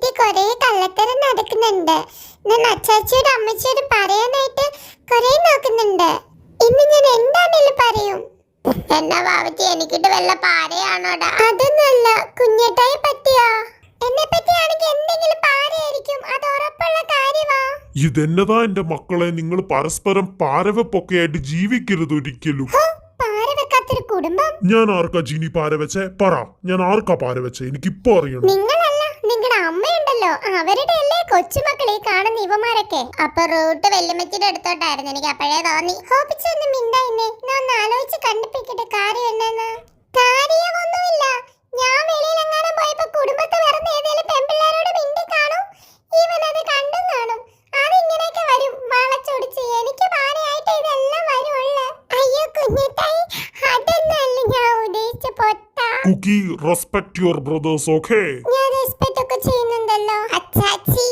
വീട്ടിൽ കൊറേ കള്ളത്തരം നടക്കുന്നുണ്ട്. ഞാൻ അച്ചാച്ചിയോടും അമ്മച്ചിയോടും പറയാനായിട്ട് കൊറേ നോക്കുന്നുണ്ട്. ഇന്ന് ഞാൻ എന്താണേലും പറയും. എന്നാ വാവച്ചി, എനിക്കിട്ട് വല്ല പാരയാണോടാ? അതൊന്നല്ല, കുഞ്ഞേട്ടായി പറ്റിയാ. എന്നെ പറ്റിയാണെങ്കിൽ എന്തെങ്കിലും പാരയായിരിക്കും, അത് ഉറപ്പുള്ള കാര്യമാ. ഇതെന്നതാ എന്റെ മക്കളെ, നിങ്ങൾ പരസ്പരം പാരവെപ്പൊക്കെ ആയിട്ട് ജീവിക്കരുത് ഒരിക്കലും. പാരവെക്കാത്തൊരു കുടുംബം. ഞാൻ ആർക്കാ ജിനി പാരവെച്ചേ? പറ, ഞാൻ ആർക്കാ പാരവെച്ചേ? എനിക്കിപ്പോ അറിയണം. നിങ്ങളല്ല, നിങ്ങളുടെ അമ്മയുണ്ടല്ലോ, അവരുടെ അല്ലേ കൊച്ചുമക്കളെ കാണുന്ന ഇവമാരൊക്കെ. അപ്പൊ റൂട്ട് വെല്ലുമ്മച്ചിയുടെ അടുത്തോട്ടായിരുന്നു. എനിക്ക് അപ്പോഴേ തോന്നി. ഹോപ്പിച്ചൊന്നും മിണ്ടായിന്നെ, ഞാൻ ഒന്ന് ആലോചിച്ച് കണ്ടുപിടിക്കട്ടെ കാര്യം എന്നെന്ന്. കാര്യമൊന്നുമില്ല. ഞാൻ വെളിയിലെങ്ങാനും പോയപ്പോ കുടുംബത്തെ വെറുതെ ഏതെങ്കിലും പെൺപിള്ളേരോട് മിണ്ടി കാണും. ഇവനത് കണ്ടും കാണും. അതിങ്ങനെയൊക്കെ വരും വളച്ചൊടിച്ച്. എനിക്ക് പാരയായിട്ട് ഇതെല്ലാം വരുള്ളൂ. അയ്യോ കുഞ്ഞേട്ടായി, അതൊന്നല്ല ഞാൻ ഉദ്ദേശിച്ച പൊട്ട. കുക്കി, റെസ്പെക്ട് യുവർ ബ്രദേഴ്സ്, ഓക്കേ? ഞാൻ റെസ്പെക്ട് ഒക്കെ ചെയ്യുന്നുണ്ടല്ലോ അച്ചാച്ചി.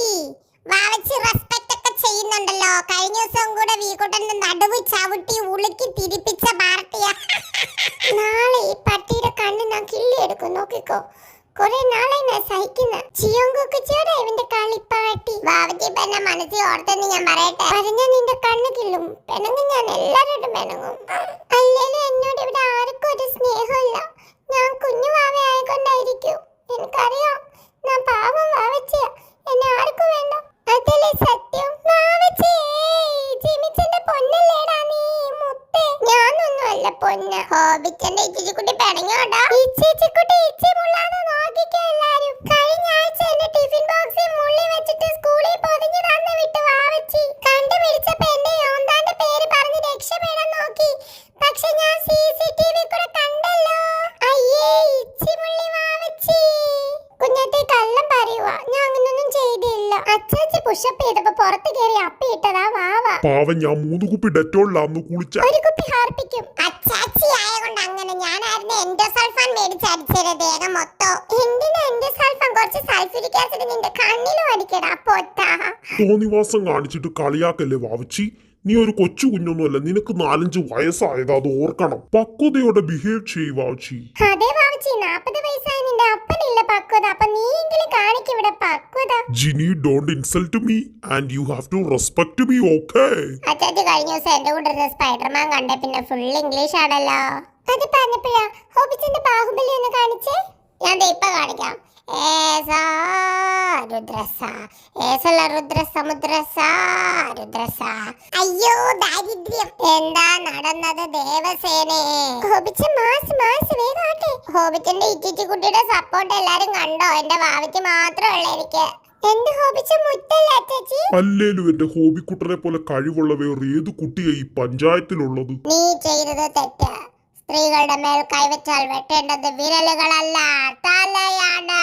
വാവച്ചി റെസ്പെക്ട് ഒക്കെ ചെയ്യുന്നുണ്ടല്ലോ. കഴിഞ്ഞ ദിവസം കൂടെ വീക്കുട്ടന്റെ നടുവ് ചവിട്ടി ഉളുക്കി തിരിപ്പിച്ച പാർട്ടിയാ. നാളെ ഈ പട്ടിയുടെ കണ്ണ് ഞാൻ കിള്ളിയെടുക്കും, നോക്കിക്കോ. കൊറേ നാളെ ഞാൻ സഹിക്കുന്ന ചിയോങ്കുച്ചിയോടെ ഇവന്റെ കളിപ്പാട്ടി. വാവച്ചി പെണ്ണ മനസ്സിൽ ഓർത്തെന്ന് ഞാൻ പറയട്ടെ. പറഞ്ഞ നിന്റെ കണ്ണ് കിള്ളും. പെണങ്ങും, ഞാൻ എല്ലാവരോടും പെണങ്ങും. അല്ലേലും എന്നോട് ഇവിടെ ആർക്കും ഒരു സ്നേഹമില്ല. ഞാൻ കുഞ്ഞു വാവ ആയിക്കൊണ്ടായിരിക്കും. എനിക്കറിയാം, ഞാൻ പാവം വാവച്ചിയാ. എന്നെ ആർക്കും വേണ്ട. അതല്ലേ സത്യം. വാവച്ചി, ജിമിച്ചന്റെ പൊന്നല്ലേടാ നീ, മുത്തേ. ഞാനൊന്നും അല്ല പൊന്ന്. ഹോബിച്ചന്റെ ഇച്ചിച്ചിക്കുട്ടി പെണങ്ങോടാ. ഇച്ചിച്ചിക്കുട്ടി ഇച്ചി മുള്ളാന്ന് നോക്കിക്കോ എല്ലാരും. കഴിഞ്ഞ ആഴ്ച എന്റെ ടിഫിൻ ബോക്സിൽ മുള്ളി വെച്ചിട്ട് സ്കൂളിൽ പൊതിഞ്ഞു തന്നു വിട്ടു വാവച്ചി. കണ്ടുപിടിച്ചപ്പോ എന്റെ യോന്താന്റെ പേര് പറഞ്ഞ് രക്ഷപ്പെടാൻ നോക്കി. പക്ഷെ ഞാൻ CCTV കൂടെ കണ്ടല്ലോ. അയ്യേ ഇച്ചി മുള്ളി വാവച്ചി. കുഞ്ഞത്തെ കള്ളം പറയുവാ, ഞാൻ അങ്ങനൊന്നും ചെയ്തില്ല. അച്ചാച്ചി പുഷപ്പ് ചെയ്തപ്പോ പുറത്ത് കയറി അപ്പിയിട്ടതാ വാവ. പാവം, ഞാൻ 3 കുപ്പി ഡെറ്റോളിലാന്ന് കുളിച്ച. ഒരു കുപ്പി ഹാർപ്പിക്കും. അച്ചാച്ചി ആയതുകൊണ്ട് അങ്ങനെ. ഞാനായിരുന്നു എൻഡോസൾഫാൻ മേടിച്ച് അടിച്ചത് ദേഹം മൊത്തം. എന്തിനാ എൻഡോസൾഫാൻ? കുറച്ച് സൾഫ്യൂരിക് ആസിഡ് നിന്റെ കണ്ണിലും അടിക്കടാ പൊട്ടാ. തോന്നിവാസം കാണിച്ചിട്ട് കളിയാക്കല്ലേ വാവച്ചി. നീ ഒരു കൊച്ചു കുഞ്ഞൊന്നുമല്ല, നിനക്ക് 4-5 വയസ്സായത്, അത് ഓർക്കണം. പക്വതയോടെ ബിഹേവ് ചെയ്യ് വാവച്ചി. അതെ വാവച്ചി, 40 വയസ്സായ നിന്റെ അപ്പനില്ല പക്വത. അപ്പൊ നീ എങ്കിലും കാണിക്കും ഇവിടെ പക്വത. Jini, don't insult me and you have to respect me, okay? അച്ചാച്ചി കഴിഞ്ഞ ദിവസം എന്റെ കൂടെ സ്പൈഡർമാൻ കണ്ടേ, പിന്നെ ഫുൾ ഇംഗ്ലീഷ് ആണല്ലോ. അത് പറഞ്ഞപ്പോഴാ ഹോബിച്ചന്റെ ബാഹുബലി ഒന്ന് കാണിച്ചേ. ഞാൻ ഇപ്പൊ കാണിക്കാം. അയ്യോ ദാരിദ്ര്യം, എന്താ നടന്നത് ദേവസേനേ? ഹോബിച്ചൻ മാസ് വേഗാട്ടെ. ഹോബിച്ചന്റെ ഇച്ചിച്ചിക്കുട്ടിയുടെ സപ്പോർട്ട് എല്ലാരും കണ്ടോ? എന്റെ വാവയ്ക്ക് മാത്രമല്ല എനിക്ക്. എന്റെ ഹോബിച്ചൻ മുത്തല്ല അച്ചാച്ചി. അല്ലേലും എന്റെ ഹോബിക്കുട്ടനെ പോലെ കഴിവുള്ള വേറെ ഏത് കുട്ടിയാ ഈ പഞ്ചായത്തിലുള്ളത്? നീ ചെയ്തത് തെറ്റ്. സ്ത്രീകളുടെ മേൽ കൈവച്ചാൽ വെട്ടേണ്ടത് വിരലുകളല്ല, തലയാണ്.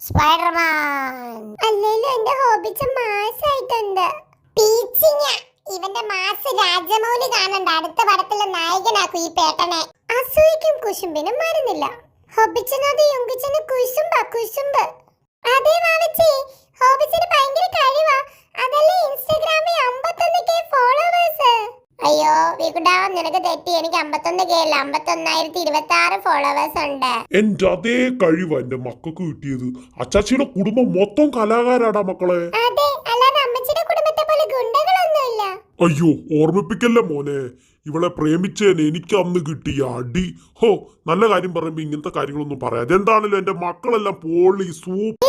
സ്പൈഡർമാൻ അല്ലേലും എന്റെ ഹോബിച്ചൻ മാസായിട്ടുണ്ട്. ഇവന്റെ മാസ് രാജമൗലി കാണണ്ട. അടുത്ത പടത്തിലെ നായകനാക്കും ഈ പേട്ടനെ. അസൂയക്കും കുശുമ്പിനും മരുന്നില്ല. ഹോബിച്ചനത് യുങ്കിച്ചന് കുശുമ്പ്. അതേ വാവച്ചി, ഹോബിച്ചന് ഭയങ്കര കഴിവാ. അതല്ലേ ഇൻസ്റ്റാഗ്രാമിൽ 51K ഫോളോവേഴ്സ്. അയ്യോ വീക്കുടാ, നിനക്ക് തെറ്റി. എനിക്ക് 51K അല്ല, 51,026 ഫോളോവേഴ്സ് ഉണ്ട്. എന്റെ അതേ കഴിവാ എന്റെ മക്കൾക്ക് കിട്ടിയത്. അച്ചാച്ചിയുടെ കുടുംബം മൊത്തം കലാകാരാടാ മക്കളെ. അതെ, അല്ലാതെ അമ്മച്ചിയുടെ കുടുംബത്തെ പോലെ ഗുണ്ടകളൊന്നുമില്ല. അയ്യോ, ഓർമ്മിപ്പിക്കല്ലേ മോനെ. ഇവളെ പ്രേമിച്ചേനെ എനിക്ക് അന്ന് കിട്ടിയ അടി. ഹോ, നല്ല കാര്യം പറയുമ്പോ ഇങ്ങനത്തെ കാര്യങ്ങളൊന്നും പറയാം. എന്താണല്ലോ എന്റെ മക്കളെല്ലാം പോളി സൂപ്പർ.